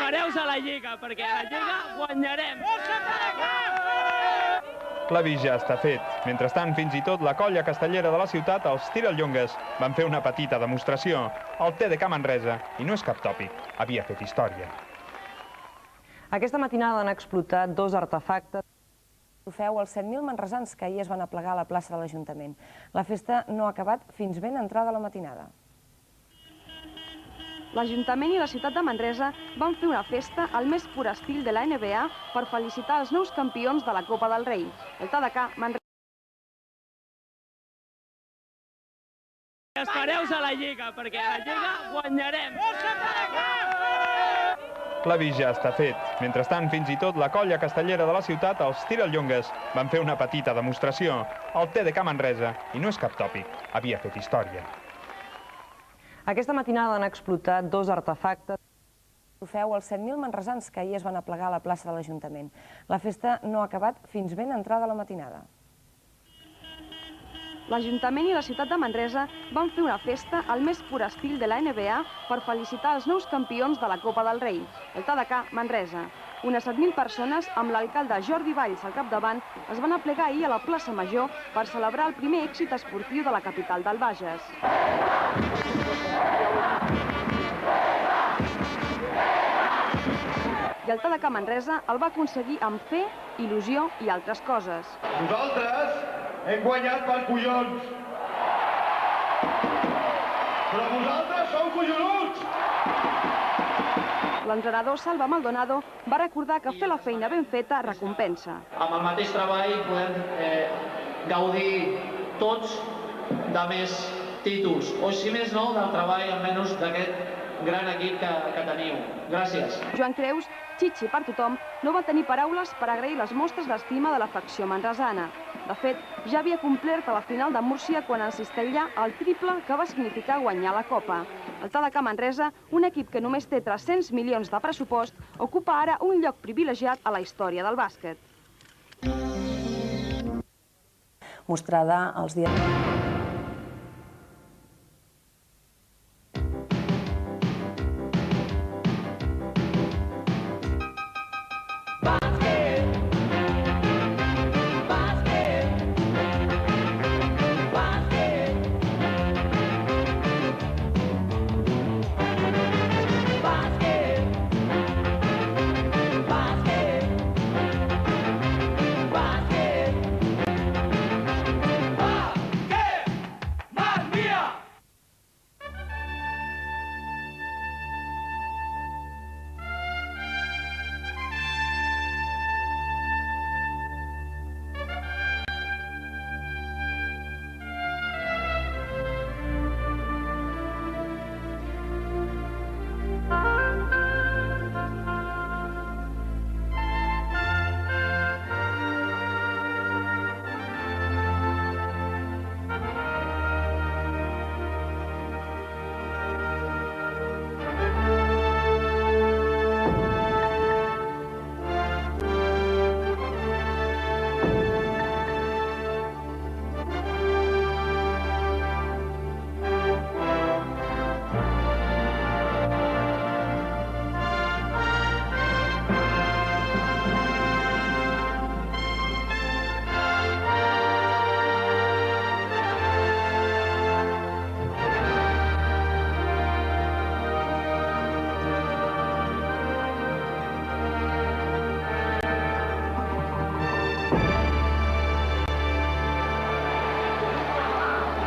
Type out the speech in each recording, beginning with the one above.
Espereu-se a la Lliga, perquè a la Lliga guanyarem. L'avís ja està fet. Mentrestant, fins i tot la colla castellera de la ciutat, els Tirallongues, van fer una petita demostració. El TDK Manresa, i no és cap tòpic, havia fet història. Aquesta matinada han explotat 2 artefactes. Trofeu als 7.000 manresans que ahir es van aplegar a la plaça de l'Ajuntament. La festa no ha acabat fins ben entrada la matinada. L'Ajuntament i la ciutat de Manresa van fer una festa al més pur estil de la NBA per felicitar els nous campions de la Copa del Rei. El TDK Manresa... Espereu-se a la Lliga, perquè a la Lliga guanyarem. L'avís ja està fet. Mentrestant, fins i tot la colla castellera de la ciutat, els Tirallongues, van fer una petita demostració. El TDK Manresa, i no és cap tòpic, havia fet història. Aquesta matinada han explotat 2 artefactes. Trofeu als 7.000 manresans que ahir es van aplegar a la plaça de l'Ajuntament. La festa no ha acabat fins ben entrada la matinada. L'Ajuntament i la ciutat de Manresa van fer una festa al més pur estil de la NBA per felicitar els nous campions de la Copa del Rei. El TDK Manresa. Unes 7.000 persones, amb l'alcalde Jordi Valls al capdavant, es van aplegar ahir a la plaça Major per celebrar el primer èxit esportiu de la capital del Bages. I el TDK Manresa el va aconseguir amb fe, il·lusió i altres coses. Nosaltres hem guanyat per collons. Però vosaltres sou collonuts! L'entrenador Salva Maldonado va recordar que fer la feina ben feta recompensa. Amb el mateix treball podem gaudir tots de més títols, o si més no, del treball almenys d'aquest gran equip que teniu. Gràcies. Joan Creus, Chichi per tothom, no va tenir paraules per agrair les mostres d'estima de la facció manresana. De fet, ja havia complert a la final de Múrcia quan en cistellà el triple que va significar guanyar la Copa. El TDK Manresa, un equip que només té 300 milions de pressupost, ocupa ara un lloc privilegiat a la història del bàsquet. Mostrada als diaris.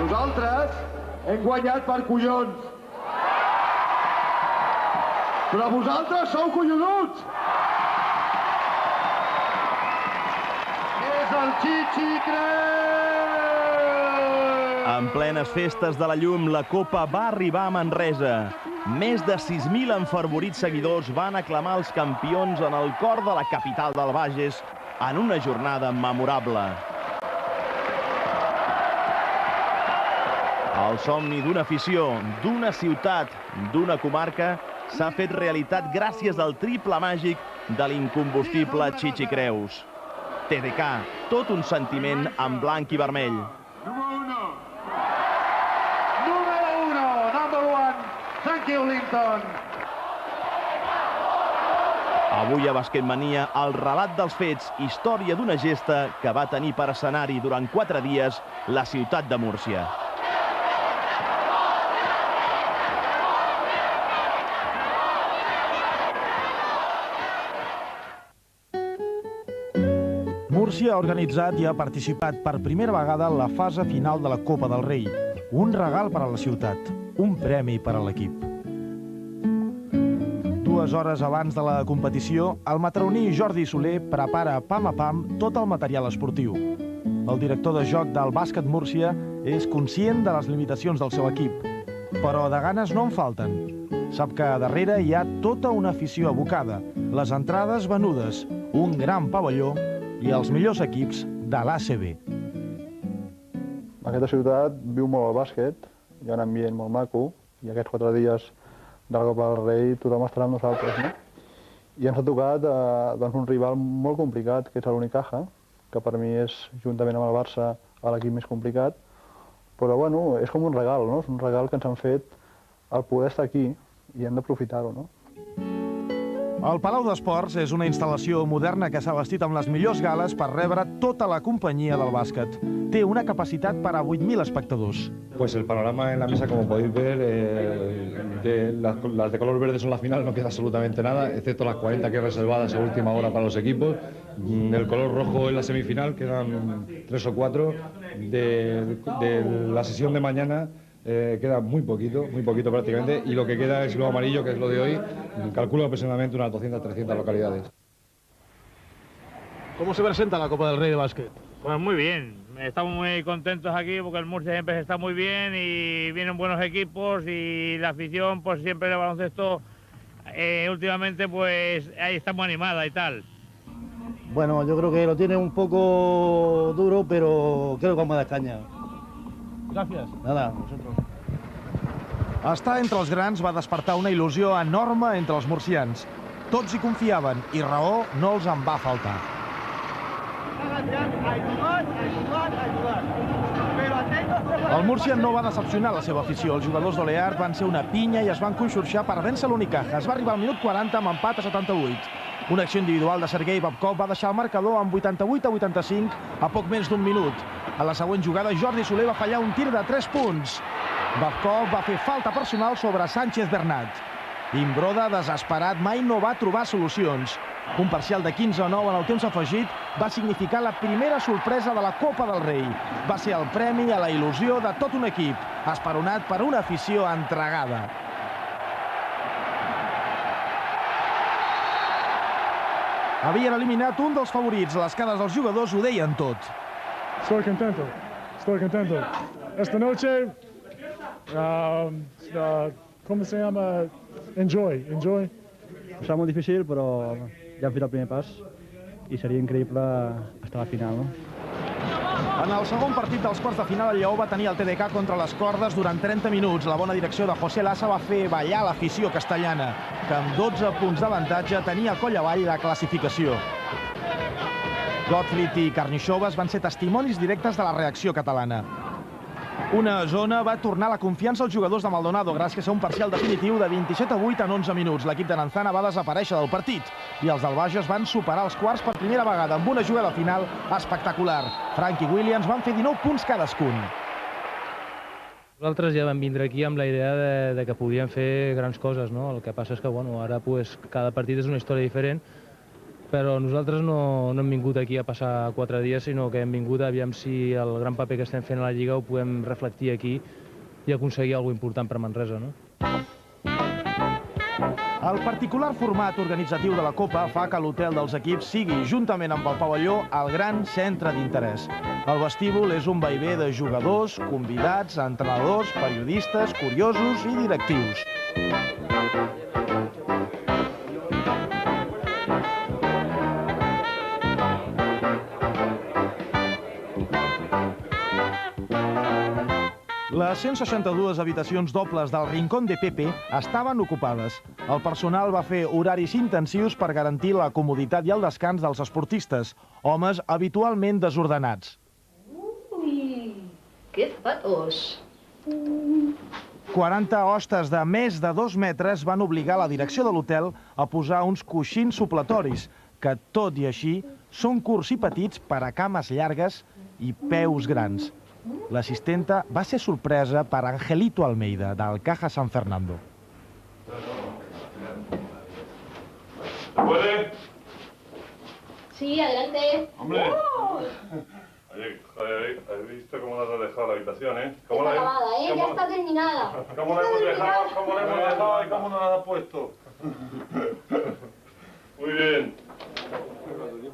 Nosaltres hem guanyat per collons. Però vosaltres sou collonuts! És el Chichi Creus! En plenes festes de la llum, la Copa va arribar a Manresa. Més de 6.000 enfervorits seguidors van aclamar els campions en el cor de la capital del Bages en una jornada memorable. El somni d'una afició, d'una ciutat, d'una comarca s'ha fet realitat gràcies al triple màgic de l'incombustible Chichi Creus. TDK, tot un sentiment en blanc i vermell. Número 1, number 1. Thank you, Linton. Avui a Basquetmania, el relat dels fets, història d'una gesta que va tenir per escenari durant 4 dies la ciutat de Múrcia. Múrcia ha organitzat i ha participat per primera vegada en la fase final de la Copa del Rei. Un regal per a la ciutat, un premi per a l'equip. 2 hores abans de la competició, el matarroní Jordi Soler prepara pam a pam tot el material esportiu. El director de joc del Bàsquet Múrcia és conscient de les limitacions del seu equip, però de ganes no en falten. Sap que a darrere hi ha tota una afició abocada, les entrades venudes, un gran pavelló i els millors equips de l'ACB. Aquesta ciutat viu molt el bàsquet, hi ha un ambient molt maco, i aquests 4 dies de la Copa del Rei tothom estarà amb nosaltres, no? I ens ha tocat un rival molt complicat, que és l'Unicaja, que per mi és, juntament amb el Barça, l'equip més complicat, però bueno, és com un regal, no? És un regal que ens han fet el poder estar aquí i hem d'aprofitar-ho, no? El Palau d'Esports és una instal·lació moderna que s'ha vestit amb les millors gales per rebre tota la companyia del bàsquet. Té una capacitat per a 8.000 espectadors. Pues el panorama en la mesa, como podéis ver, las de color verde son la final, no queda absolutamente nada, excepto las 40 que hay reservadas a última hora para los equipos. El color rojo es la semifinal, quedan 3 o 4. De la sesión de mañana queda muy poquito prácticamente, y lo que queda es lo amarillo, que es lo de hoy. Calculo aproximadamente unas 200 300 localidades. ¿Cómo se presenta la Copa del Rey de básquet? Pues muy bien, estamos muy contentos aquí porque el Murcia siempre está muy bien y vienen buenos equipos y la afición pues siempre el baloncesto últimamente pues ahí está muy animada y tal. Bueno, yo creo que lo tiene un poco duro, pero creo que vamos a dar caña. Gràcies. Nada, vosotros. Estar entre els grans va despertar una il·lusió enorme entre els murcians. Tots hi confiaven i raó no els en va faltar. El Múrcia no va decepcionar la seva afició. Els jugadors d'Oleart van ser una pinya i es van conxorxar per vèncer l'Unicaja. Es va arribar al minut 40 amb empat a 78. Una acció individual de Sergei Babkov va deixar el marcador amb 88 a 85 a poc més d'un minut. A la següent jugada, Jordi Soler va fallar un tir de 3 punts. Babkov va fer falta personal sobre Sánchez Bernat. Imbroda, desesperat, mai no va trobar solucions. Un parcial de 15-9 en el temps afegit va significar la primera sorpresa de la Copa del Rei. Va ser el premi a la il·lusió de tot un equip, esperonat per una afició entregada. Havien eliminat un dels favorits. Les cares dels jugadors ho deien tot. Estoy contento. Esta noche, ¿cómo se llama? Enjoy. Serà molt difícil, però ja hem fet el primer pas i seria increïble estar a la final, no? En el segon partit dels quarts de final, el Lleó va tenir el TDK contra les cordes durant 30 minuts. La bona direcció de José Lassa va fer ballar l'afició castellana, que amb 12 punts d'avantatge tenia coll avall la classificació. Gottfried i Karnišovas van ser testimonis directes de la reacció catalana. Una zona va tornar la confiança als jugadors de Maldonado gràcies a un parcial definitiu de 27 a 8 en 11 minuts. L'equip de Nanzana va desaparèixer del partit i els del Bages van superar els quarts per primera vegada amb una jugada final espectacular. Frank i Williams van fer 19 punts cadascun. Nosaltres ja vam vindre aquí amb la idea de que podíem fer grans coses, no? El que passa és que ara cada partit és una història diferent, però nosaltres no hem vingut aquí a passar 4 dies, sinó que hem vingut a aviam si el gran paper que estem fent a la Lliga ho podem reflectir aquí i aconseguir alguna cosa important per Manresa, no? El particular format organitzatiu de la Copa fa que l'hotel dels equips sigui, juntament amb el pavelló, el gran centre d'interès. El vestíbul és un vaivé de jugadors, convidats, entrenadors, periodistes, curiosos i directius. Les 162 habitacions dobles del Rincón de Pepe estaven ocupades. El personal va fer horaris intensius per garantir la comoditat i el descans dels esportistes, homes habitualment desordenats. ¡Uy! ¡Qué zapatos! 40 hostes de més de 2 metres van obligar la direcció de l'hotel a posar uns coixins supletoris, que, tot i així, són curts i petits per a cames llargues i peus grans. L'assistenta va ser sorpresa per Angelito Almeida, del Caja San Fernando. ¿Se puede? Sí, adelante. ¡Hombre! Oye, joder, ¿has visto cómo nos ha dejado la habitación, eh? ¿Cómo Está la acabada, ¿eh? Ya está terminada. ¿Cómo la hemos dejado? ¿Cómo la hemos dejado y cómo nos la has puesto? Muy bien.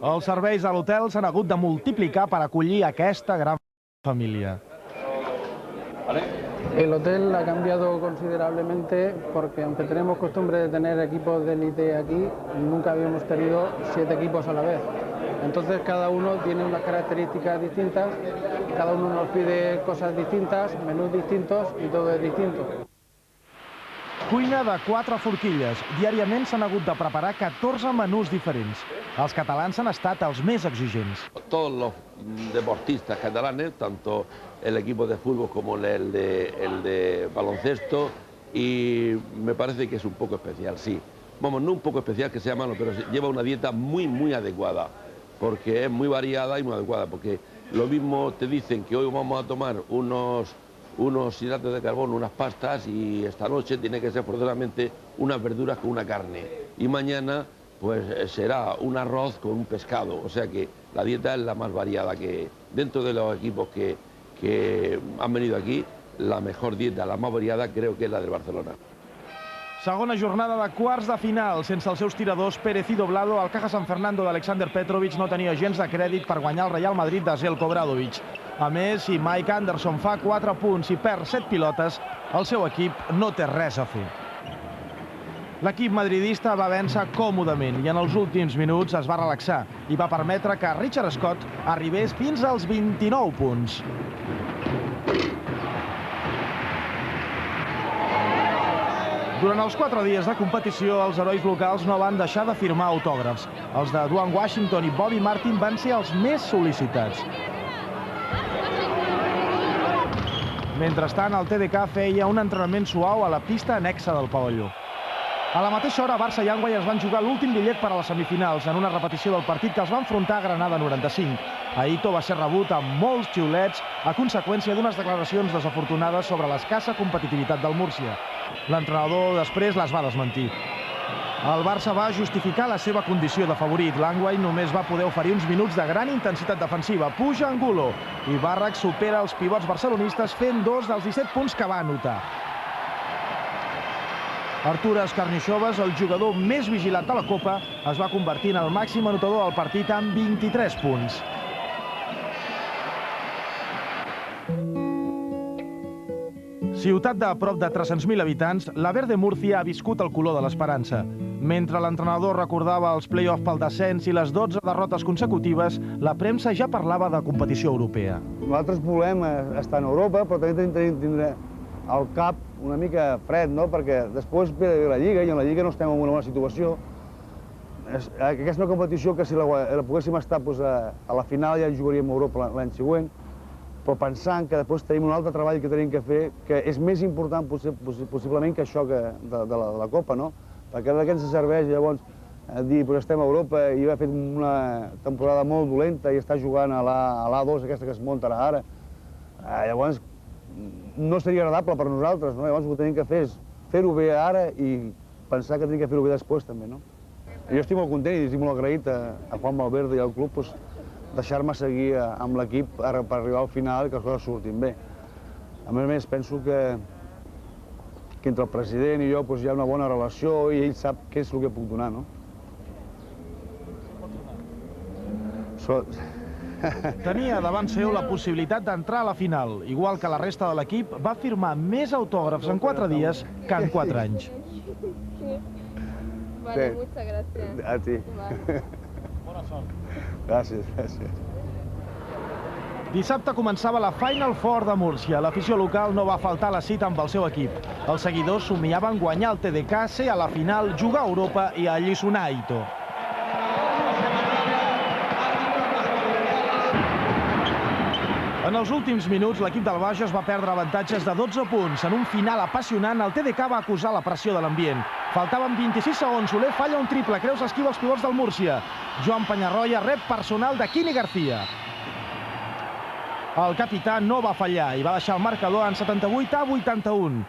Els serveis a l'hotel s'han hagut de multiplicar per acollir aquesta gran família. El hotel ha cambiado considerablemente porque aunque tenemos costumbre de tener equipos de élite aquí, nunca habíamos tenido 7 equipos a la vez. Entonces cada uno tiene unas características distintas, cada uno nos pide cosas distintas, menús distintos y todo es distinto. Cuina de 4 forquilles. Diàriament s'han hagut de preparar 14 menús diferents. Els catalans han estat els més exigents. Todos los deportistas catalanes, tanto el equipo de fútbol como el de baloncesto, y me parece que es un poco especial, sí. Vamos, no un poco especial que sea malo, pero lleva una dieta muy adecuada, porque es muy variada y muy adecuada, porque lo mismo te dicen que hoy vamos a tomar unos hidratos de carbono, unas pastas, y esta noche tiene que ser forzosamente unas verduras con una carne, y mañana pues será un arroz con un pescado, o sea que la dieta es la más variada que dentro de los equipos que han venido aquí, la mejor dieta, la más variada creo que es la del Barcelona. Segona jornada de quarts de final. Sense els seus tiradors, Pérez i Doblado, el Caja San Fernando d'Alexander Petrovic no tenia gens de crèdit per guanyar el Real Madrid de Željko Obradović. A més, si Mike Anderson fa 4 punts i perd 7 pilotes, el seu equip no té res a fer. L'equip madridista va vèncer còmodament i en els últims minuts es va relaxar i va permetre que Richard Scott arribés fins als 29 punts. Durant els 4 dies de competició, els herois locals no van deixar de firmar autògrafs. Els de Duane Washington i Bobby Martin van ser els més sol·licitats. Mentrestant, el TDK feia un entrenament suau a la pista annexa del pavelló. A la mateixa hora, Barça i Angway es van jugar l'últim bitllet per a les semifinals en una repetició del partit que els va enfrontar a Granada 95. Aito va ser rebut amb molts xiulets a conseqüència d'unes declaracions desafortunades sobre l'escassa competitivitat del Múrcia. L'entrenador després les va desmentir. El Barça va justificar la seva condició de favorit. L'Angway només va poder oferir uns minuts de gran intensitat defensiva. Puja Angulo i Barrac supera els pivots barcelonistes fent 2 dels 17 punts que va anotar. Artur Karnišovas, el jugador més vigilat de la Copa, es va convertir en el màxim anotador del partit amb 23 punts. Ciutat de prop de 300.000 habitants, la Verde Murcia ha viscut el color de l'esperança. Mentre l'entrenador recordava els play-off pel descens i les 12 derrotes consecutives, la premsa ja parlava de competició europea. Nosaltres volem estar en Europa, però també tindrem el cap una mica fred, no? Perquè després ve la Lliga i en la Lliga no estem en una bona situació. Aquesta és una competició que si la poguéssim estar a la final ja jugaríem a Europa l'any següent, però pensant que després tenim un altre treball que tenim que fer que és més important possiblement que això de la Copa, no? Perquè de què ens serveix llavors dir que estem a Europa i ha fet una temporada molt dolenta i està jugant a l'A2, aquesta que es muntarà ara. Llavors no seria agradable per nosaltres, no? Llavors el que tenim que fer és fer-ho bé ara i pensar que tenim que fer-ho bé després també, no? Jo estic molt content i estic molt agraït a Juan Valverde i al club deixar-me seguir amb l'equip per arribar al final i que les coses surtin bé. A més, penso que entre el president i jo hi ha una bona relació i ell sap què és el que puc donar, no? Tenia davant seu la possibilitat d'entrar a la final. Igual que la resta de l'equip, va firmar més autògrafs en 4 dies que en 4 anys. Vale, muchas gracias. A ti. Bona sort. Gràcies. Dissabte començava la Final Four de Múrcia. L'afició local no va faltar a la cita amb el seu equip. Els seguidors somiaven guanyar el TDK, ser a la final, jugar a Europa i alliçonar Aito. En els últims minuts, l'equip del Bages va perdre avantatges de 12 punts. En un final apassionant, el TDK va acusar la pressió de l'ambient. Faltaven 26 segons, Soler falla un triple, Creus esquiva els pivots del Múrcia. Joan Penyarroia rep personal de Quini García. El capità no va fallar i va deixar el marcador en 78-81.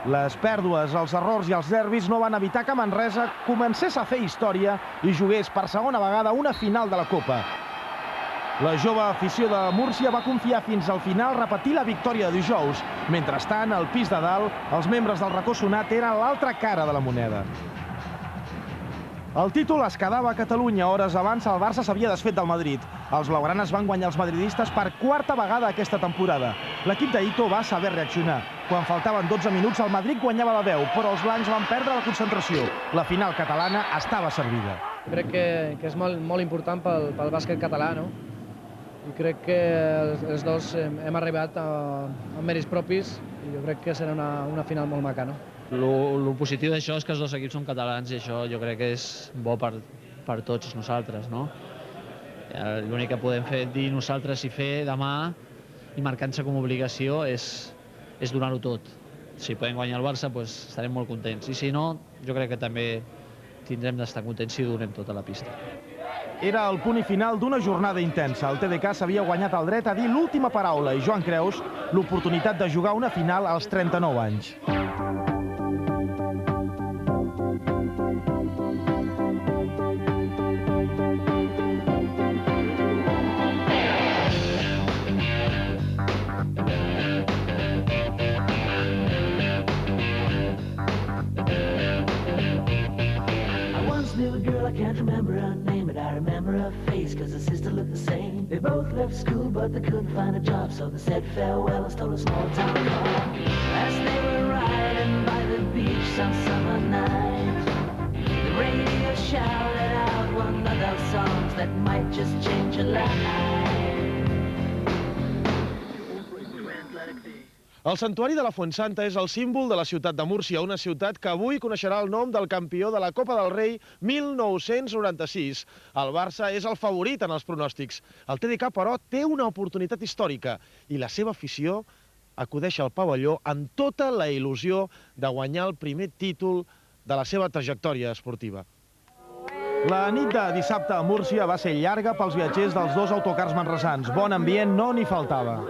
Les pèrdues, els errors i els nervis no van evitar que Manresa comencés a fer història i jugués per segona vegada una final de la Copa. La jove afició de Múrcia va confiar fins al final repetir la victòria de dijous. Mentrestant, al pis de dalt, els membres del racó sonat eren l'altra cara de la moneda. El títol es quedava a Catalunya. Hores abans, el Barça s'havia desfet del Madrid. Els blaugranes van guanyar els madridistes per quarta vegada aquesta temporada. L'equip d'Ito va saber reaccionar. Quan faltaven 12 minuts, el Madrid guanyava la 10, però els blancs van perdre la concentració. La final catalana estava servida. Crec que és molt important pel bàsquet català, no? I crec que els dos hem arribat amb mèrits propis i jo crec que serà una final molt maca, no? Lo positiu d'això és que els dos equips són catalans i això jo crec que és bo per tots nosaltres, no? L'únic que podem dir nosaltres i fer demà i marcant-se com a obligació és donar-ho tot. Si podem guanyar el Barça, doncs estarem molt contents. I si no, jo crec que també tindrem d'estar contents si ho donem tot a la pista. Era el punt i final d'una jornada intensa. El TDK s'havia guanyat el dret a dir l'última paraula i Joan Creus l'oportunitat de jugar una final als 39 anys. I can't remember her name, but I remember her face, cause her sister looked the same. They both left school, but they couldn't find a job, so they said farewell and stole a small town car. As they were riding by the beach some summer night, the radio shouted out one of those songs that might just change your life. El Santuari de la Fuensanta és el símbol de la ciutat de Múrcia, una ciutat que avui coneixerà el nom del campió de la Copa del Rei 1996. El Barça és el favorit en els pronòstics. El TDK, però, té una oportunitat històrica i la seva afició acudeix al pavelló amb tota la il·lusió de guanyar el primer títol de la seva trajectòria esportiva. La nit de dissabte a Múrcia va ser llarga pels viatgers dels dos autocars manresans. Bon ambient no n'hi faltava.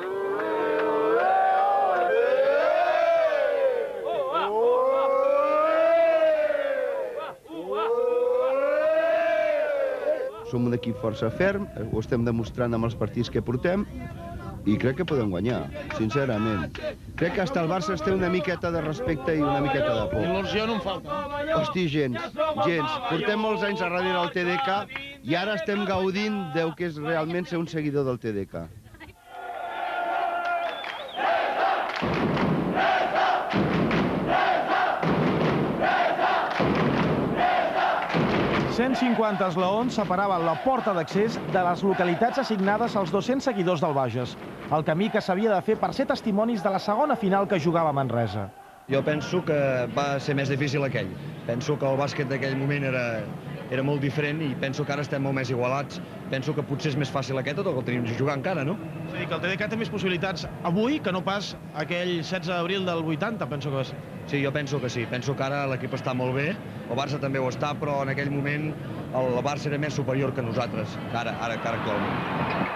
Som un equip força ferm, ho estem demostrant amb els partits que portem i crec que podem guanyar, sincerament. Crec que hasta el Barça es té una miqueta de respecte i una miqueta de por. Il·lusió no en falta. Hosti, gens. Portem molts anys a darrere del TDK i ara estem gaudint del que és realment ser un seguidor del TDK. 150 esglaons separaven la porta d'accés de les localitats assignades als 200 seguidors del Bages. El camí que s'havia de fer per ser testimonis de la segona final que jugava Manresa. Jo penso que va ser més difícil aquell. Penso que el bàsquet d'aquell moment era molt diferent i penso que ara estem molt més igualats. Penso que potser és més fàcil aquest o que el tenim de jugar encara, no? És a dir, que el TDK té més possibilitats avui que no pas aquell 16 d'abril del 80, penso que va ser. Sí, jo penso que sí. Penso que ara l'equip està molt bé, el Barça també ho està, però en aquell moment el Barça era més superior que nosaltres, que ara actualment.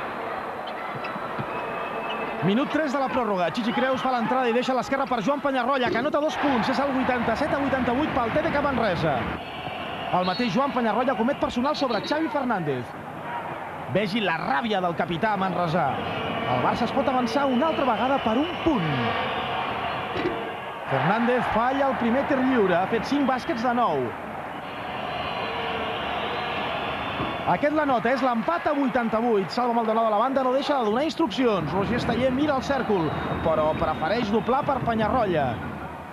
Minut 3 de la pròrroga. Chichi Creus fa l'entrada i deixa a l'esquerra per Joan Penyarroia, que anota 2 punts. És el 87-88 pel TDK Manresa. El mateix Joan Penyarroia comet personal sobre Xavi Fernández. Vegi la ràbia del capità manresà. El Barça es pot avançar una altra vegada per un punt. Fernández falla el primer tir lliure. Ha fet 5 bàsquets de 9. Aquest la nota, és l'empat a 88. Salva Maldonado de la banda, no deixa de donar instruccions. Roger Esteller mira el cèrcol, però prefereix doblar per Penyarroia.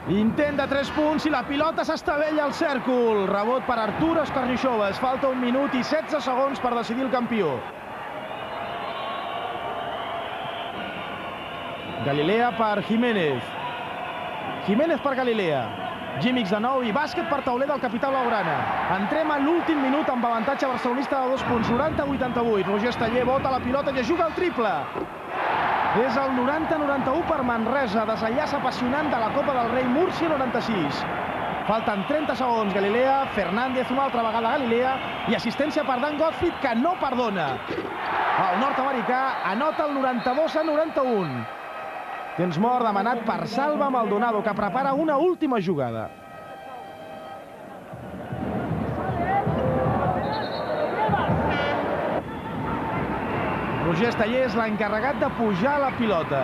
Intent de 3 punts i la pilota s'estavella al cèrcol. Rebot per Artur Escarnixoves. Falta 1 minut i 16 segons per decidir el campió. Galilea per Jiménez. Jiménez per Galilea. Gímix de nou i bàsquet per tauler del capità blaugrana. Entrem a l'últim minut amb avantatge barcelonista de 2 punts, 90-88. Roger Esteller bota la pilota i es juga el triple. És el 90-91 per Manresa, desenllaç apassionant de la Copa del Rei Múrcia 96. Falten 30 segons, Galilea, Fernández una altra vegada Galilea i assistència per Dan Gottfried, que no perdona. El nord-americà anota el 92-91. Temps mort demanat per Salva Maldonado, que prepara una última jugada. Roger Esteller és l'encarregat de pujar la pilota.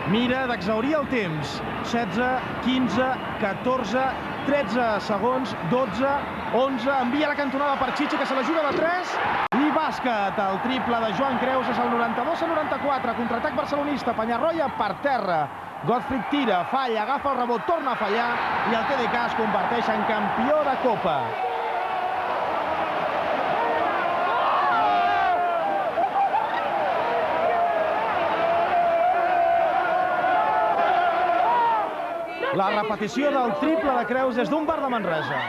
Mira d'exhaurir el temps. 16, 15, 14, 13 segons, 12, 11. Envia la cantonada per Chichi, que se la juga de 3. I bàsquet. El triple de Joan Creus és el 92-94. Contraatac barcelonista. Penyarroia per terra. Gottfried tira, falla, agafa el rebot, torna a fallar i el TDK es converteix en campió de Copa. La repetició del triple de Creus des d'un bar de Manresa.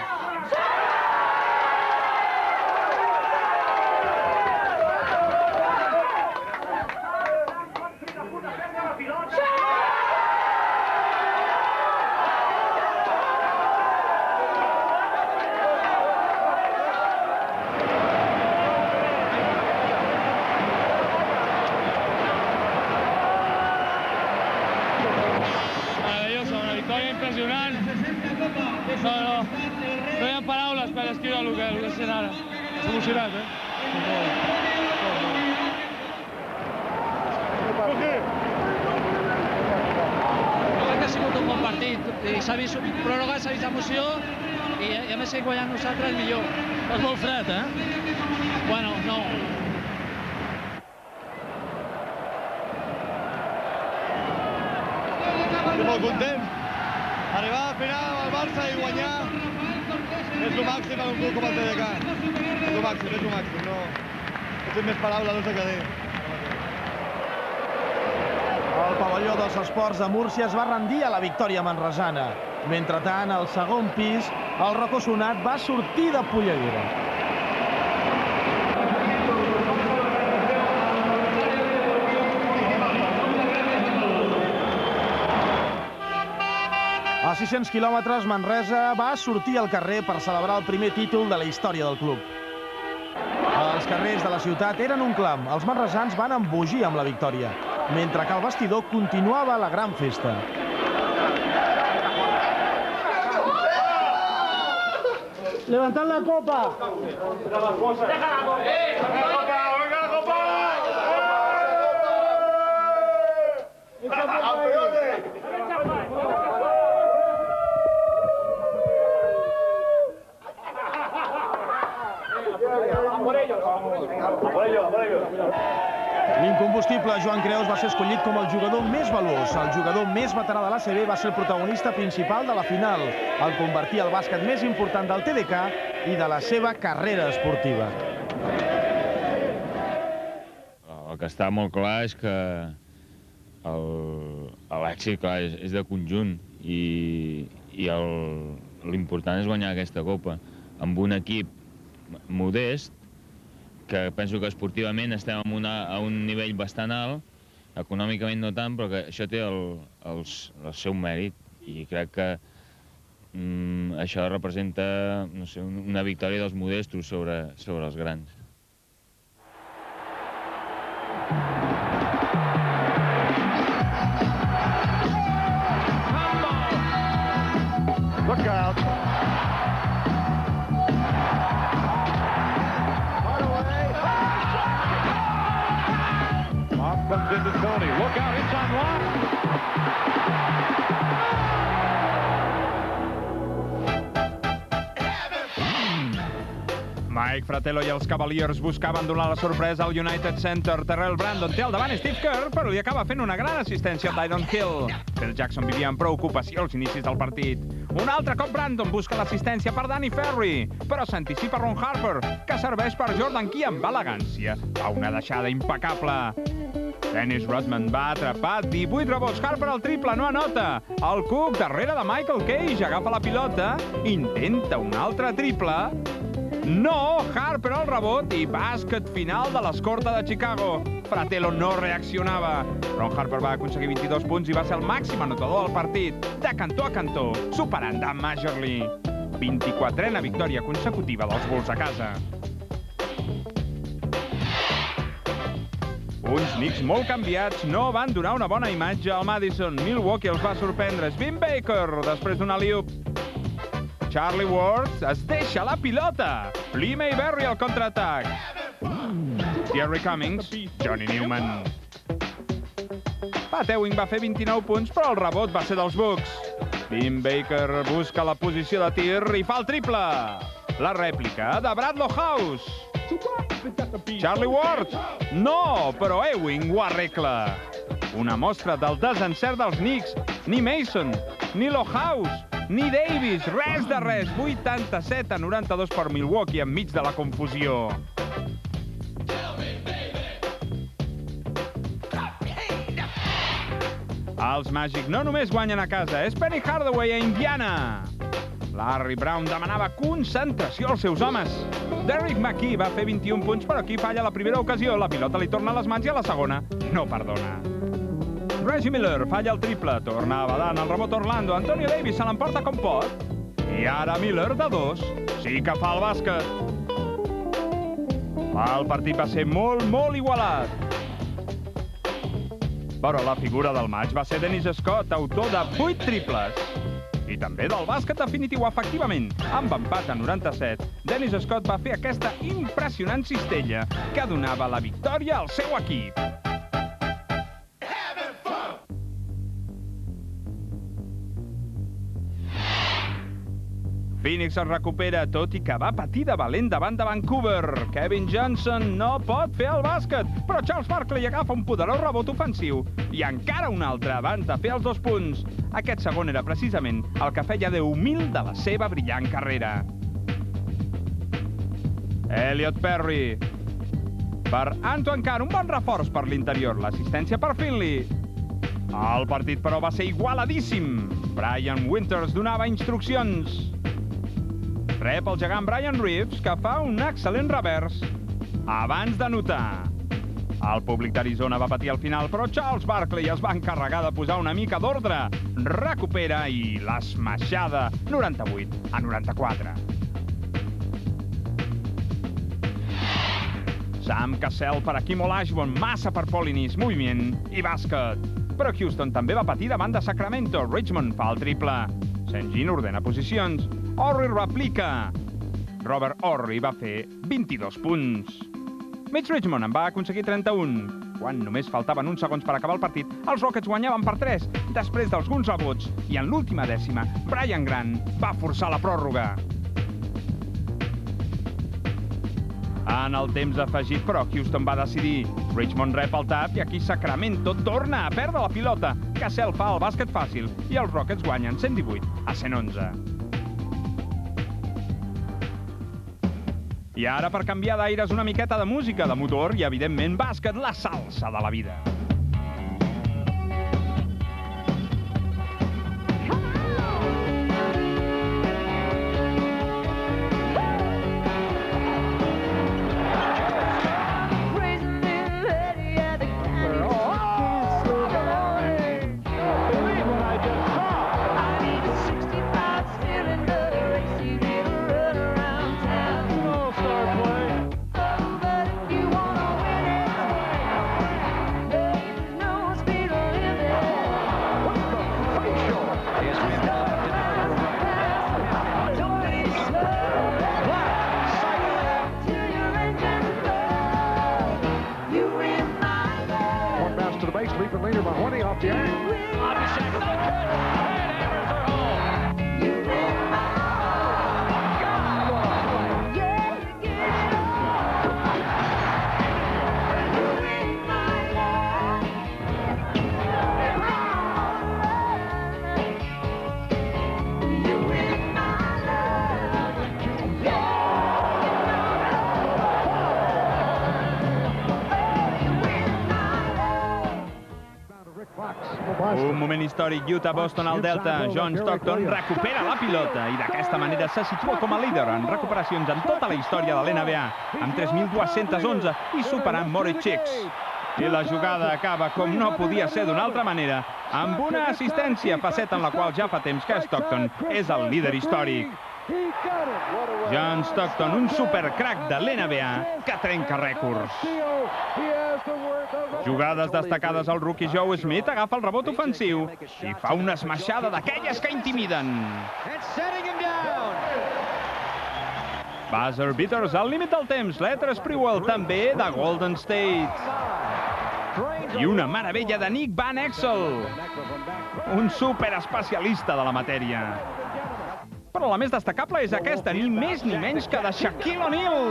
Impressionant. No hi ha paraules per descriure el que sent ara. És emocionat, Crec que ha sigut un bon partit. S'ha vist pròrroga, s'ha vist emoció i a més que guanyant nosaltres millor. És molt fred, Bueno, no. Estic molt content. Arribar a la final amb el Barça i guanyar és el màxim en un club com el TDK. És el màxim. No tinc més paraules, no sé què dir. El pavelló dels esports de Múrcia es va rendir a la victòria manresana. Mentrestant, al segon pis, el Rocco Sonat va sortir de polleguera. A 600 quilòmetres, Manresa va sortir al carrer per celebrar el primer títol de la història del club. Els carrers de la ciutat eren un clam. Els manresans van embogir amb la victòria, mentre que al vestidor continuava la gran festa. Levantad la copa. L'incombustible Joan Creus va ser escollit com el jugador més valuós. El jugador més veterà de l'ACB va ser el protagonista principal de la final, el convertir el bàsquet més important del TDK i de la seva carrera esportiva. El que està molt clar és que l'èxit, clar, és de conjunt i l'important és guanyar aquesta Copa amb un equip modest, que penso que esportivament estem a un nivell bastant alt, econòmicament no tant, però que això té el seu mèrit i crec que això representa, no sé, una victòria dels modestos sobre els grans. Look out. Comes into Tony. Look out, it's on Mike Fratello i els Cavaliers buscaven donar la sorpresa al United Center. Terrell Brandon té al davant Steve Kerr, però li acaba fent una gran assistència a Tyron Hill. Phil Jackson vivia amb preocupació als inicis del partit. Un altre cop Brandon busca l'assistència per Danny Ferry, però s'anticipa Ron Harper, que serveix per Jordan Key amb elegància. Fa una deixada impecable. Dennis Rodman va atrapar 18 rebots. Harper al triple, no anota. El Cook darrere de Michael Cage agafa la pilota, intenta un altre triple No, Harper al rebot i bàsquet final de l'escorta de Chicago. Fratello no reaccionava. Ron Harper va aconseguir 22 punts i va ser el màxim anotador del partit, de cantó a cantó, superant Dan Majerle. 24a victòria consecutiva dels Bulls a casa. Uns Knicks molt canviats no van donar una bona imatge al Madison. Milwaukee els va sorprendre. Vin Baker, després d'un alley-oop. Charlie Ward es deixa la pilota. Lee Mayberry al contraatac. Jerry Cummings, Johnny Newman. Pat Ewing va fer 29 punts, però el rebot va ser dels Bucks. Vin Baker busca la posició de tir i fa el triple. La rèplica de Bradlow House. Charlie Ward. No, però Ewing ho arregla. Una mostra del desencert dels Knicks. Ni Mason, ni Lohaus, ni Davis, res de res. 87-92 per Milwaukee enmig de la confusió. Els Magic no només guanyen a casa, és Penny Hardaway a Indiana. Larry Brown demanava concentració als seus homes. Derrick McKee va fer 21 punts, però aquí falla la primera ocasió. La pilota li torna a les mans i a la segona no perdona. Reggie Miller falla el triple, torna a badant el rebot Orlando. Antonio Davis se l'emporta com pot. I ara Miller de 2 sí que fa el bàsquet. El partit va ser molt igualat. Però la figura del maig va ser Dennis Scott, autor de 8 triples. I també del bàsquet definitiu, efectivament. Amb empat a 97, Dennis Scott va fer aquesta impressionant cistella que donava la victòria al seu equip. Phoenix es recupera, tot i que va patir de valent davant de Vancouver. Kevin Johnson no pot fer el bàsquet, però Charles Barkley agafa un poderós rebot ofensiu i encara un altre abans de fer els 2 punts. Aquest segon era precisament el que feia d'1000 de la seva brillant carrera. Elliot Perry. Per Antoine Carr, un bon reforç per l'interior. L'assistència per Finley. El partit, però, va ser igualadíssim. Brian Winters donava instruccions. Rep el gegant Brian Reeves, que fa un excel·lent revers abans d'anotar. El públic d'Arizona va patir al final, però Charles Barkley es va encarregar de posar una mica d'ordre. Recupera i l'esmaixada, 98-94. Sam Cassell per Hakeem Olajuwon, massa per Polinis, moviment i bàsquet. Però Houston també va patir davant de Sacramento. Richmond fa el triple. St. Jean ordena posicions. Horry replica. Robert Horry va fer 22 punts. Mitch Richmond en va aconseguir 31. Quan només faltaven uns segons per acabar el partit, els Rockets guanyaven per 3, després d'alguns rebots, i en l'última dècima, Brian Grant va forçar la pròrroga. En el temps afegit, però, Houston va decidir. Richmond rep el tap i aquí Sacramento torna a perdre la pilota. Cassell fa el bàsquet fàcil i els Rockets guanyen 118-111. I ara, per canviar d'aires, una miqueta de música, de motor i, evidentment, bàsquet, la salsa de la vida. Un moment històric, Utah-Boston al Delta. John Stockton recupera la pilota i d'aquesta manera se situa com a líder en recuperacions en tota la història de l'NBA, amb 3.211 i superant Morey Chicks. I la jugada acaba, com no podia ser d'una altra manera, amb una assistència, faceta en la qual ja fa temps que Stockton és el líder històric. John Stockton, un supercrac de l'NBA que trenca rècords. Jugades destacades al rookie Joe Smith, agafa el rebot ofensiu i fa una esmaixada d'aquelles que intimiden. Buzzer beaters al límit del temps, Letter Sprewell també de Golden State. I una meravella de Nick Van Exel, un superespecialista de la matèria. Però la més destacable és aquesta, ni més ni menys que de Shaquille O'Neal.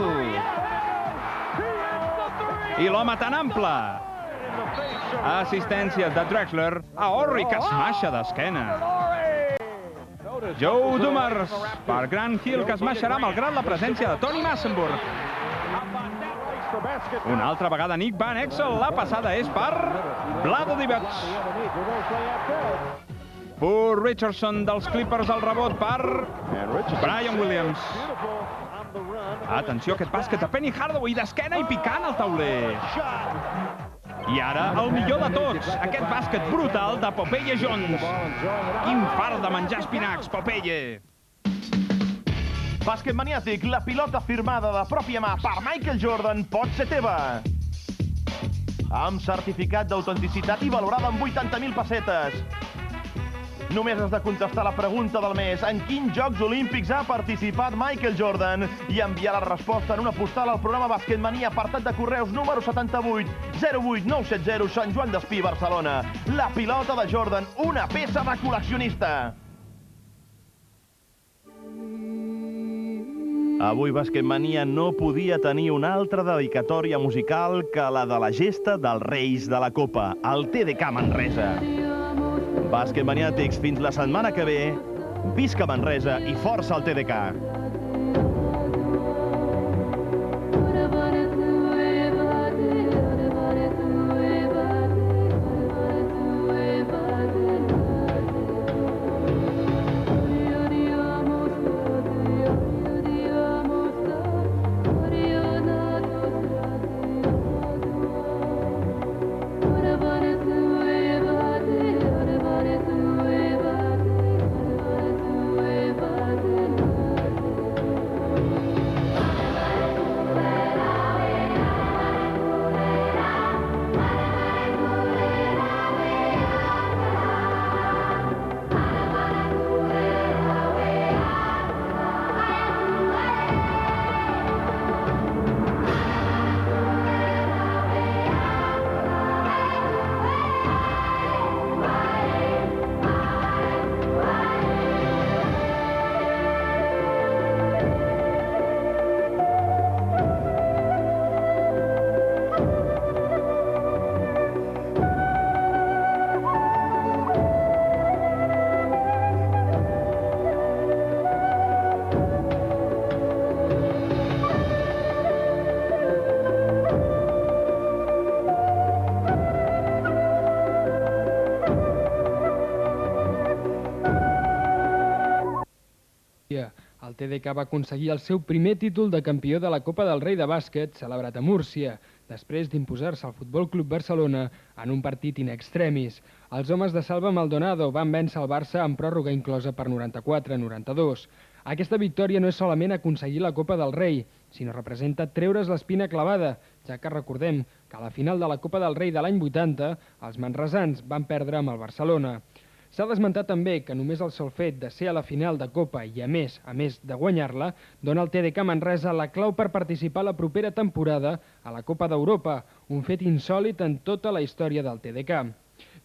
I l'home tan ample. Assistència de Drexler a Horry, que esmaixa d'esquena. Joe Dumars per Grant Hill, que esmaixarà malgrat la presència de Tony Massenburg. Una altra vegada Nick Van Exel, la passada és per Vlado Divac. Pur Richardson dels Clippers al rebot per Brian Williams. Atenció, aquest bàsquet de Penny Hardaway d'esquena i picant al tauler. I ara, el millor de tots, aquest bàsquet brutal de Popeye Jones. Quin fart de menjar espinacs, Popeye! Bàsquet maniàtic, la pilota firmada de pròpia mà per Michael Jordan pot ser teva. Amb certificat d'autenticitat i valorada amb 80.000 pessetes. Només has de contestar la pregunta del mes: en quins Jocs Olímpics ha participat Michael Jordan? I enviar la resposta en una postal al programa Basquetmania, apartat de correus número 78 08970, Sant Joan d'Espí, Barcelona. La pilota de Jordan, una peça de col·leccionista. Avui Basquetmania no podia tenir una altra dedicatòria musical que la de la gesta dels Reis de la Copa, el TDK Manresa. Basquetmaniàtics, fins la setmana que ve. Visca Manresa i força el TDK. El TDK va aconseguir el seu primer títol de campió de la Copa del Rei de bàsquet, celebrat a Múrcia, després d'imposar-se al Futbol Club Barcelona en un partit in extremis. Els homes de Salva Maldonado van vèncer el Barça amb pròrroga inclosa per 94-92. Aquesta victòria no és solament aconseguir la Copa del Rei, sinó representa treure's l'espina clavada, ja que recordem que a la final de la Copa del Rei de l'any 80 els manresans van perdre amb el Barcelona. S'ha d'esmentar també que només el sol fet de ser a la final de Copa i, a més de guanyar-la, dona al TDK Manresa la clau per participar la propera temporada a la Copa d'Europa, un fet insòlit en tota la història del TDK.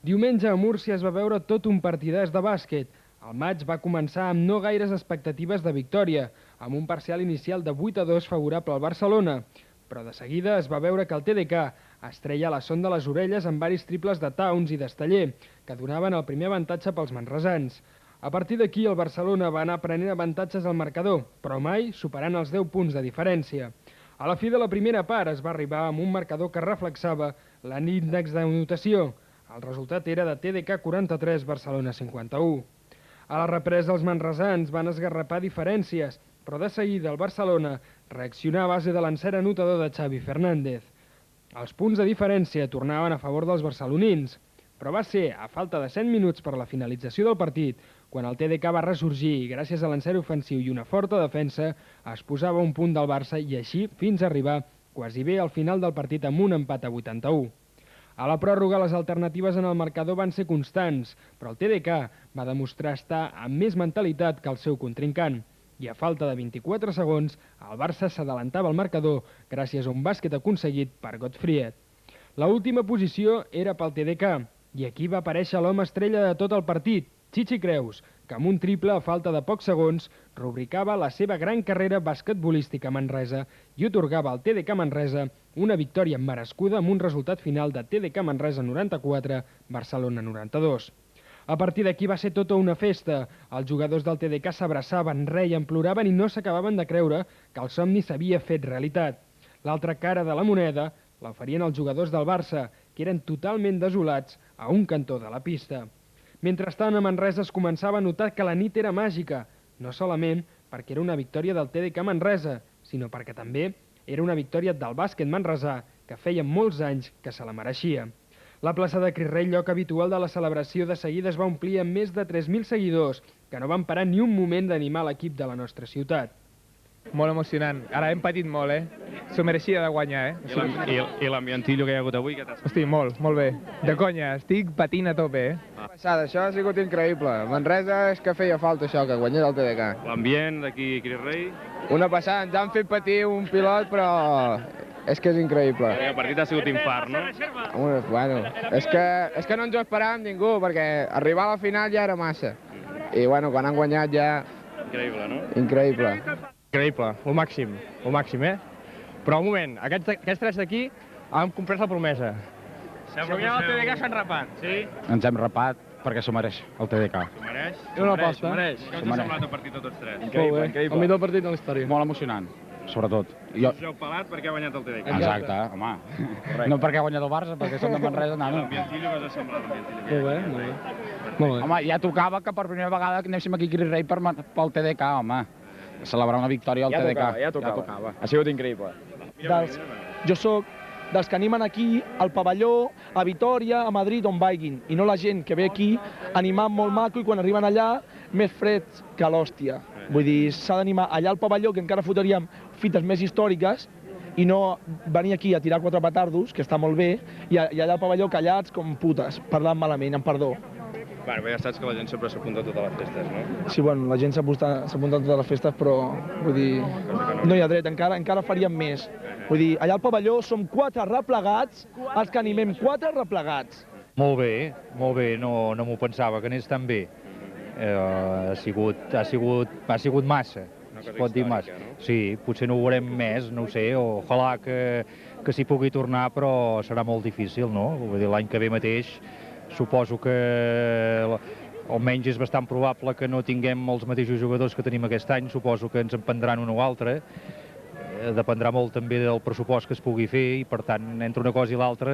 Diumenge a Múrcia es va veure tot un partidàs de bàsquet. El maig va començar amb no gaires expectatives de victòria, amb un parcial inicial de 8-2 favorable al Barcelona. Però de seguida es va veure que el TDK es treia la son de les orelles amb varis triples de Towns i d'Esteller, que donaven el primer avantatge pels manresans. A partir d'aquí, el Barcelona va anar prenent avantatges al marcador, però mai superant els 10 punts de diferència. A la fi de la primera part es va arribar amb un marcador que reflexava l'índex d'anotació. El resultat era de TDK 43, Barcelona 51. A la represa els manresans van esgarrapar diferències, però de seguida el Barcelona reaccionà a base de l'encert anotador de Xavi Fernández. Els punts de diferència tornaven a favor dels barcelonins, però va ser a falta de 100 minuts per la finalització del partit quan el TDK va ressorgir i gràcies a l'encert ofensiu i una forta defensa es posava un punt del Barça i així fins a arribar quasi bé al final del partit amb un empat a 81. A la pròrroga les alternatives en el marcador van ser constants, però el TDK va demostrar estar amb més mentalitat que el seu contrincant. I a falta de 24 segons, el Barça s'adelantava al marcador gràcies a un bàsquet aconseguit per Gottfried. L'última posició era pel TDK, i aquí va aparèixer l'home estrella de tot el partit, Chichi Creus, que amb un triple a falta de pocs segons rubricava la seva gran carrera basquetbolística a Manresa i otorgava al TDK Manresa una victòria merescuda amb un resultat final de TDK Manresa 94, Barcelona 92. A partir d'aquí va ser tota una festa. Els jugadors del TDK s'abraçaven, reien, ploraven i no s'acabaven de creure que el somni s'havia fet realitat. L'altra cara de la moneda la farien els jugadors del Barça, que eren totalment desolats a un cantó de la pista. Mentrestant, a Manresa es començava a notar que la nit era màgica, no solament perquè era una victòria del TDK Manresa, sinó perquè també era una victòria del bàsquet manresà, que feia molts anys que se la mereixia. La plaça de Cris Rei, lloc habitual de la celebració, de seguida es va omplir amb més de 3.000 seguidors, que no van parar ni un moment d'animar l'equip de la nostra ciutat. Molt emocionant. Ara hem patit molt, S'ho mereixia de guanyar, I l'ambientillo que hi ha hagut avui, què t'has... Hosti, molt bé. De conya, estic patint a tope, Passada, això ha sigut increïble. Manresa és que feia falta això, que guanyés el TDK. L'ambient d'aquí a Cris Rei... Una passada, ens han fet patir un pilot, però és que és increïble. El partit ha sigut infart, no? Bueno, és que no ens ho esperàvem ningú, perquè arribar a la final ja era massa. I bueno, quan han guanyat ja... Increïble, no? Increïble. Increïble, el màxim, Però un moment, aquests tres d'aquí han complert la promesa. Si guanyem el TDK s'han rapat. Sí? Ens hem rapat perquè s'ho mereix, el TDK. S'ho mereix? És una aposta. Què us ha semblat el partit a tots tres? Increïble. El millor partit de la història. Molt emocionant, sobretot. Us heu pelat perquè ha guanyat el TDK. Exacte, home. No perquè ha guanyat el Barça, perquè som de Manresa, nano. L'ambientillo que us ha semblat, Molt bé. Home, ja tocava que per primera vegada anéssim aquí a Cris Rei pel TDK, home. Celebrar una victòria al TDK. Ja tocava. Ha sigut increïble. Jo sóc dels que animen aquí, al pavelló, a Vitòria, a Madrid, on vagin, i no la gent que ve aquí animant molt maco i quan arriben allà més freds que l'hòstia. Vull dir, s'ha d'animar allà al pavelló, que encara fotríem fites més històriques, i no venir aquí a tirar 4 petardos, que està molt bé, i allà al pavelló callats com putes, parlant malament, amb perdó. Bueno, ja saps que la gent sempre s'apunta a totes les festes, no? Sí, bueno, la gent s'apunta a totes les festes, però, vull dir, no hi ha dret, encara faríem més. Vull dir, allà al pavelló som 4 replegats, els que animem 4 replegats. Molt bé, no m'ho pensava, que anés tan bé. Ha sigut massa, es pot dir massa. Sí, potser no ho veurem més, no ho sé, ojalà que s'hi pugui tornar, però serà molt difícil, no? Vull dir, l'any que ve mateix suposo que almenys és bastant probable que no tinguem els mateixos jugadors que tenim aquest any, suposo que ens en prendran un o altre, dependrà molt també del pressupost que es pugui fer i per tant, entre una cosa i l'altra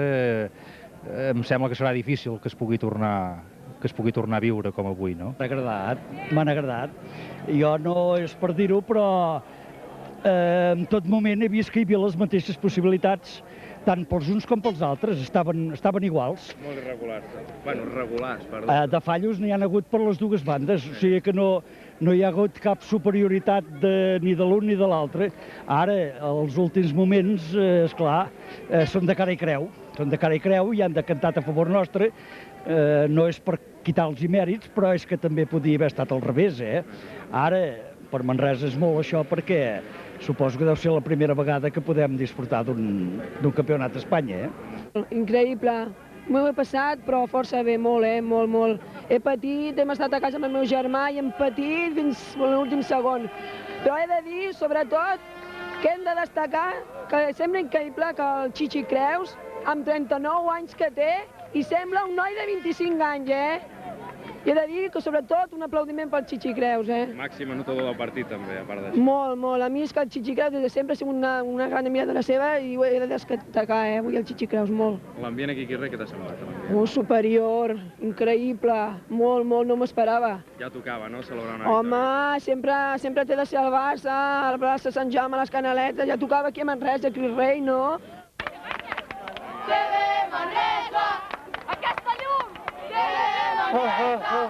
em sembla que serà difícil que es pugui tornar a viure com avui, no? M'han agradat. Jo no és per dir-ho, però en tot moment he vist que hi havia les mateixes possibilitats tant pels uns com pels altres, estaven iguals. Molt irregulars. Bueno, regulars, perdó. De fallos n'hi ha hagut per les dues bandes, o sigui que no hi ha hagut cap superioritat ni de l'un ni de l'altre. Ara, els últims moments, esclar, són de cara i creu. Són de cara i creu i han decantat a favor nostre. No és per quitar-los mèrits, però és que també podia haver estat al revés. Ara, per Manresa és molt això perquè suposo que deu ser la primera vegada que podem disfrutar d'un campionat d'Espanya. Increïble. M'ho he passat, però força bé, molt, molt. He patit, hem estat a casa amb el meu germà i hem patit fins a l'últim segon. Però he de dir, sobretot, que hem de destacar que sembla increïble que el Chichi Creus, amb 39 anys que té, i sembla un noi de 25 anys, I he de dir que, sobretot, un aplaudiment pel Chichi Creus, Màxim anotador del partit, també, a part d'això. Molt, molt. A mi és que el Chichi Creus des de sempre ha sigut una gran admiradora seva i ho he de destacar, avui el Chichi Creus, molt. L'ambient aquí a Quirré, què t'ha semblat? Molt superior, increïble, molt, molt, no m'ho esperava. Ja tocava, no?, celebrar una victòria. Home, sempre té de ser el Barça, a la plaça Sant Jaume, a les Canaletes, ja tocava aquí a Manresa, a Cris-Rei, no? TV Manresa! Aquesta llum! TV Manresa!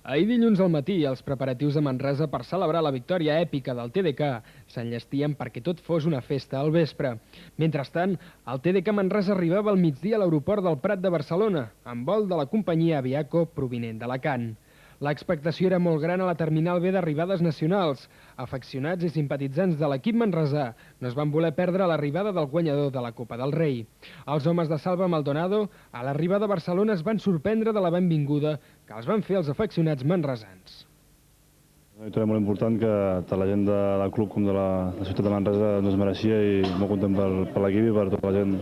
Ahir dilluns al matí, els preparatius a Manresa per celebrar la victòria èpica del TDK s'enllestien perquè tot fos una festa al vespre. Mentrestant, el TDK Manresa arribava al migdia a l'aeroport del Prat de Barcelona, amb vol de la companyia Aviaco provinent d'Alacant. L'expectació era molt gran a la terminal B d'arribades nacionals. Afeccionats i simpatitzants de l'equip manresà no es van voler perdre l'arribada del guanyador de la Copa del Rei. Els homes de Salva Maldonado, a l'arribada a Barcelona, es van sorprendre de la benvinguda que els van fer els afeccionats manresans. Una victòria molt important que tant la gent del club com de la ciutat de Manresa no es mereixia i molt content per l'equip i per tota la gent.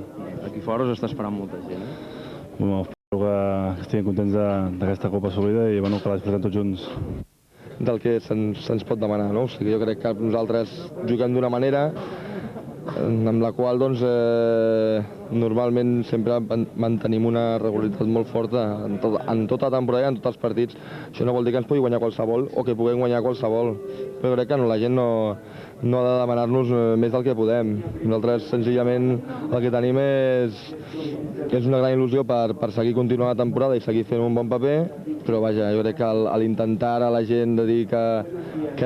Aquí fora us està esperant molta gent, Bueno, espero que estiguin contents d'aquesta Copa assolida i bueno, que la disfrutem tots junts. Del que se'ns pot demanar, no? O sigui, jo crec que nosaltres juguem d'una manera amb la qual doncs, normalment sempre mantenim una regularitat molt forta en tota la temporada i en tots els partits. Això no vol dir que ens pugui guanyar qualsevol o que puguem guanyar qualsevol, però crec que la gent no ha de demanar-nos més del que podem. Nosaltres senzillament el que tenim és una gran il·lusió per seguir continuant la temporada i seguir fent un bon paper, però vaja, jo crec que l'intentar a la gent de dir que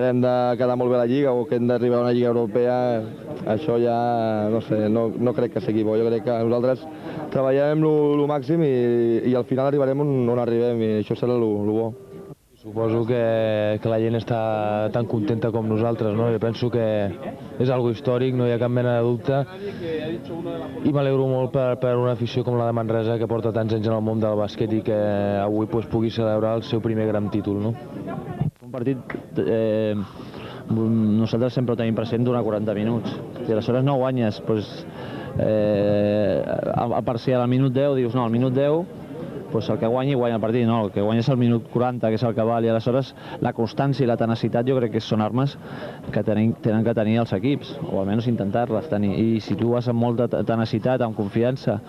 hem de quedar molt bé a la Lliga o que hem d'arribar a una Lliga Europea, això ja, no sé, no crec que sigui bo. Jo crec que nosaltres treballarem el màxim i al final arribarem on arribem i això serà el bo. Suposo que la gent està tan contenta com nosaltres, no? Jo penso que és algo històric, no hi ha cap mena de dubte i m'alegro molt per una afició com la de Manresa que porta tants anys en el món del bàsquet i que avui pugui celebrar el seu primer gran títol, no? Un partit nosaltres sempre ho tenim present durant 40 minuts i aleshores no guanyes, a parcial al minut 10 dius no, al minut 10 el que guanya el partit, no, el que guanya és el minut 40, que és el que val, i aleshores la constància i la tenacitat jo crec que són armes que tenen que tenir els equips, o almenys intentar-les tenir, i si tu vas amb molta tenacitat, amb confiança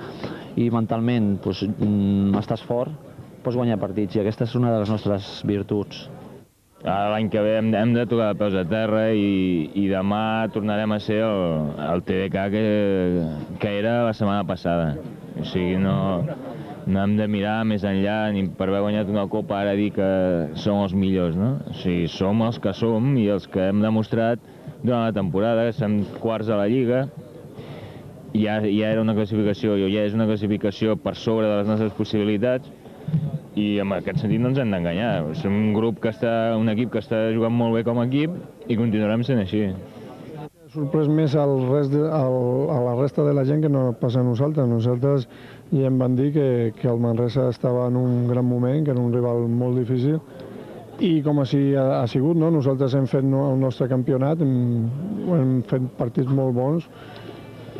i mentalment estàs fort, pots guanyar partits, i aquesta és una de les nostres virtuts. L'any que ve hem de tocar de peus a terra i demà tornarem a ser el TDK que era la setmana passada. O sigui, no hem de mirar més enllà ni per haver guanyat una copa ara dir que som els millors, no? O sigui, som els que som i els que hem demostrat durant la temporada, que som quarts a la Lliga, ja era una classificació, ja és una classificació per sobre de les nostres possibilitats i en aquest sentit no ens hem d'enganyar. Som un equip que està jugant molt bé com a equip i continuarem sent així. Ha sorprès més a la resta de la gent que no passa a nosaltres. Nosaltres ja em van dir que el Manresa estava en un gran moment, que era un rival molt difícil, i com així ha sigut, no? Nosaltres hem fet el nostre campionat, hem fet partits molt bons,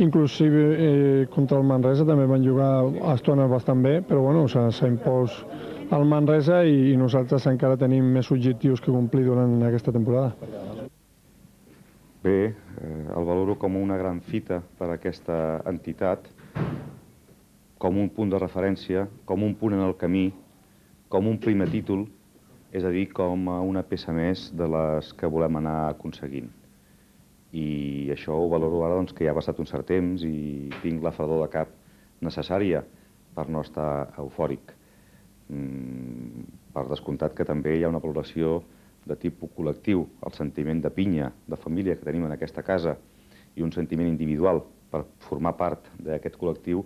inclusive contra el Manresa també van jugar a estones bastant bé, però bueno, s'ha impost el Manresa i nosaltres encara tenim més objectius que complir durant aquesta temporada. Bé, el valoro com una gran fita per a aquesta entitat, com un punt de referència, com un punt en el camí, com un primer títol, és a dir, com una peça més de les que volem anar aconseguint. I això ho valoro ara que ja ha passat un cert temps i tinc la fredor de cap necessària per no estar eufòric. Per descomptat que també hi ha una valoració de tipus col·lectiu, el sentiment de pinya, de família que tenim en aquesta casa i un sentiment individual per formar part d'aquest col·lectiu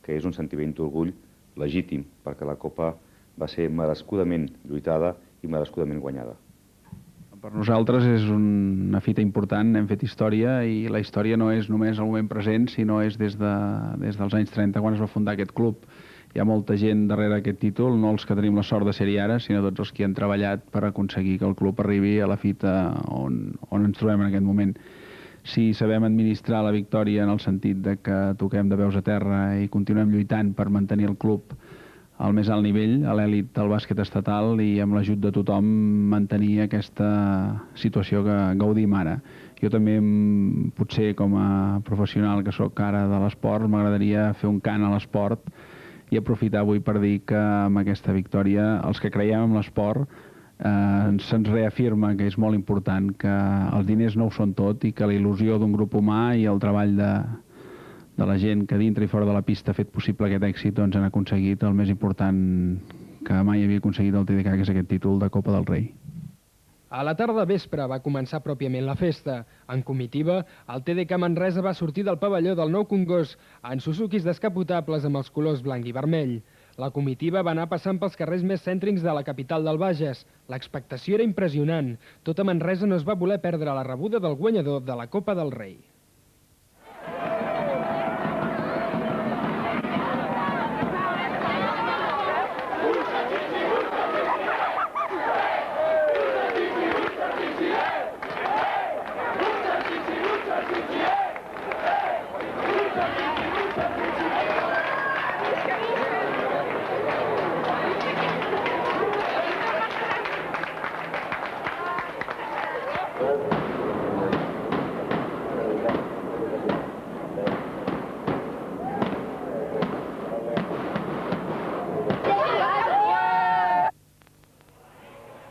que és un sentiment d'orgull legítim, perquè la Copa va ser merescudament lluitada i merescudament guanyada. Per nosaltres és una fita important, hem fet història i la història no és només el moment present, sinó és des dels anys 30 quan es va fundar aquest club. Hi ha molta gent darrere aquest títol, no els que tenim la sort de ser-hi ara, sinó tots els que han treballat per aconseguir que el club arribi a la fita on ens trobem en aquest moment. si sabem administrar la victòria en el sentit de que toquem de peus a terra i continuem lluitant per mantenir el club al més alt nivell, a l'èlit del bàsquet estatal, i amb l'ajut de tothom mantenir aquesta situació que gaudim ara. Jo també, potser com a professional que sóc ara de l'esport, m'agradaria fer un cant a l'esport i aprofitar avui per dir que amb aquesta victòria els que creiem en l'esport se'ns reafirma que és molt important, que els diners no ho són tot i que la il·lusió d'un grup humà i el treball de la gent que dintre i fora de la pista ha fet possible aquest èxit, doncs han aconseguit el més important que mai havia aconseguit el TDK, que és aquest títol de Copa del Rei. A la tarda vespre va començar pròpiament la festa. En comitiva, el TDK Manresa va sortir del pavelló del Nou Congost en Suzukis descapotables amb els colors blanc i vermell. La comitiva va anar passant pels carrers més cèntrics de la capital del Bages. L'expectació era impressionant. Tota Manresa no es va voler perdre la rebuda del guanyador de la Copa del Rei.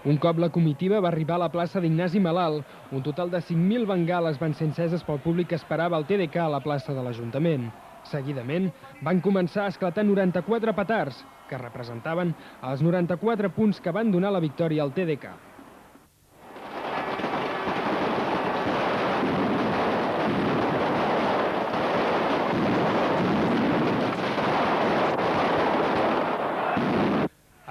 Un cop la comitiva va arribar a la plaça d'Ignasi Malalt, un total de 5.000 bengales van ser enceses pel públic que esperava el TDK a la plaça de l'Ajuntament. Seguidament, van començar a esclatar 94 petards, que representaven els 94 punts que van donar la victòria al TDK.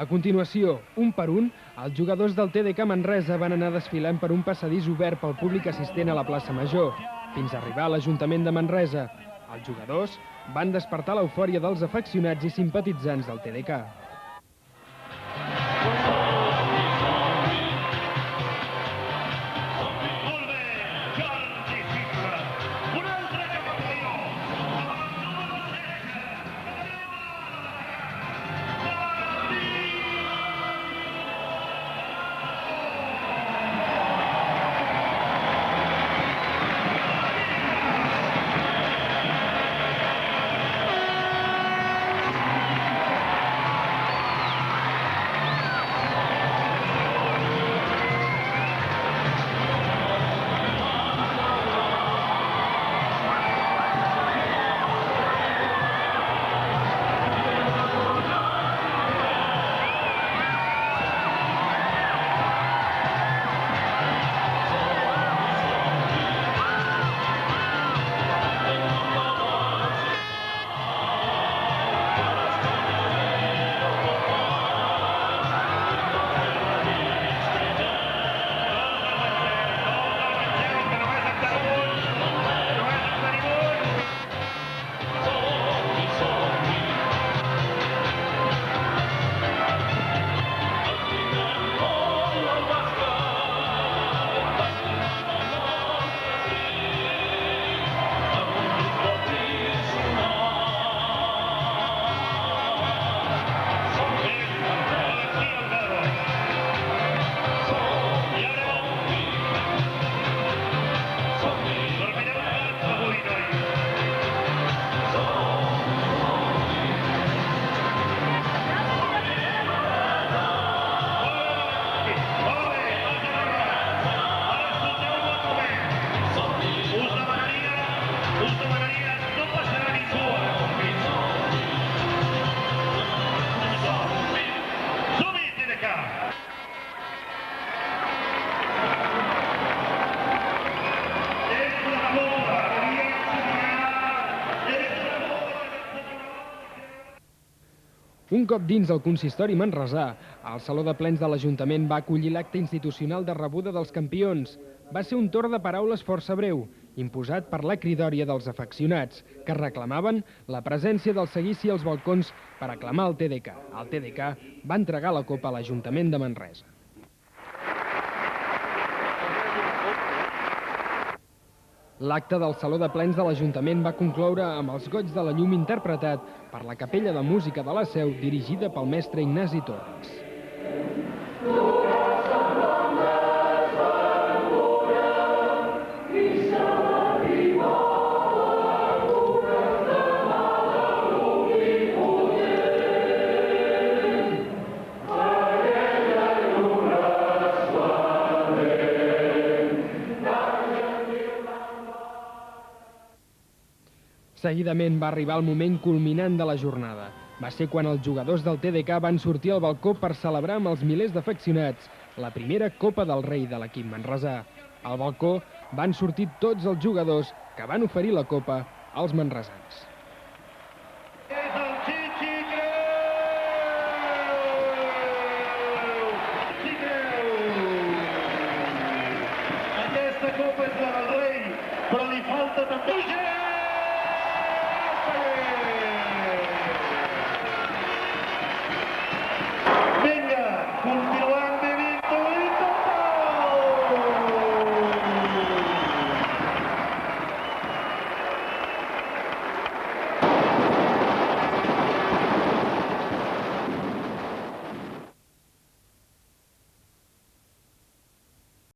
A continuació, un per un, els jugadors del TDK Manresa van anar desfilant per un passadís obert pel públic assistent a la plaça Major, fins a arribar a l'Ajuntament de Manresa. Els jugadors van despertar l'eufòria dels afeccionats i simpatitzants del TDK. Un cop dins el consistori manresà, el Saló de Plens de l'Ajuntament va acollir l'acte institucional de rebuda dels campions. Va ser un torn de paraules força breu, imposat per la cridòria dels afeccionats, que reclamaven la presència del seguici als balcons per aclamar el TDK. El TDK va entregar la copa a l'Ajuntament de Manresa. L'acte del Saló de Plens de l'Ajuntament va concloure amb els Goigs de la Llum interpretat per la Capella de Música de la Seu, dirigida pel mestre Ignasi Torres. Seguidament va arribar el moment culminant de la jornada. Va ser quan els jugadors del TDK van sortir al balcó per celebrar amb els milers d'afeccionats la primera Copa del Rei de l'equip manresà. Al balcó van sortir tots els jugadors que van oferir la Copa als manresans.